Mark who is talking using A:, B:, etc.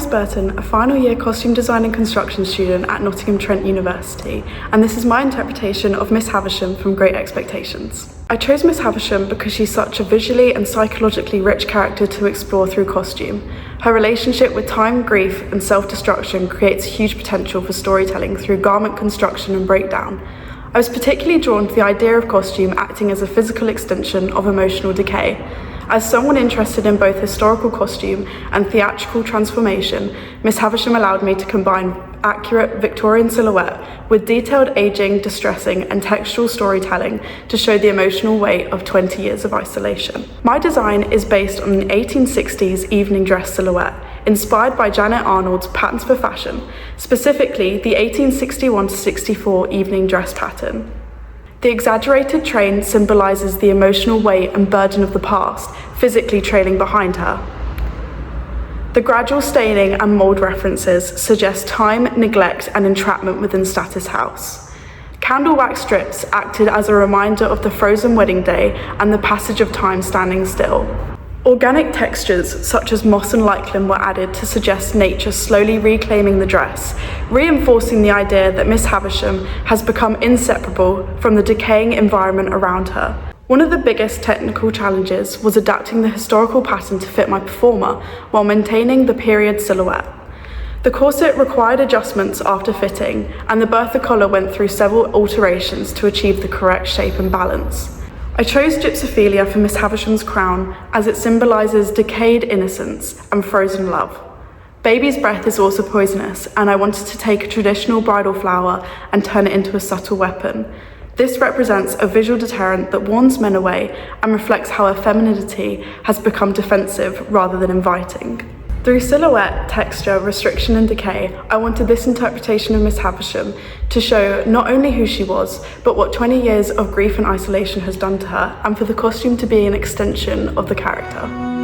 A: Burton, a final year costume design and construction student at Nottingham Trent University, and this is my interpretation of Miss Havisham from Great Expectations. I chose Miss Havisham because she's such a visually and psychologically rich character to explore through costume. Her relationship with time, grief, and self-destruction creates huge potential for storytelling through garment construction and breakdown. I was particularly drawn to the idea of costume acting as a physical extension of emotional decay. As someone interested in both historical costume and theatrical transformation, Miss Havisham allowed me to combine accurate Victorian silhouette with detailed aging, distressing, and textual storytelling to show the emotional weight of 20 years of isolation. My design is based on an 1860s evening dress silhouette, inspired by Janet Arnold's Patterns for Fashion, specifically the 1861-64 evening dress pattern. The exaggerated train symbolises the emotional weight and burden of the past, physically trailing behind her. The gradual staining and mould references suggest time, neglect, and entrapment within Status House. Candle wax strips acted as a reminder of the frozen wedding day and the passage of time standing still. Organic textures such as moss and lichen were added to suggest nature slowly reclaiming the dress, reinforcing the idea that Miss Havisham has become inseparable from the decaying environment around her. One of the biggest technical challenges was adapting the historical pattern to fit my performer while maintaining the period silhouette. The corset required adjustments after fitting, and the Bertha collar went through several alterations to achieve the correct shape and balance. I chose gypsophilia for Miss Havisham's crown as it symbolises decayed innocence and frozen love. Baby's breath is also poisonous, and I wanted to take a traditional bridal flower and turn it into a subtle weapon. This represents a visual deterrent that warns men away and reflects how her femininity has become defensive rather than inviting. Through silhouette, texture, restriction and decay, I wanted this interpretation of Miss Havisham to show not only who she was, but what 20 years of grief and isolation has done to her, and for the costume to be an extension of the character.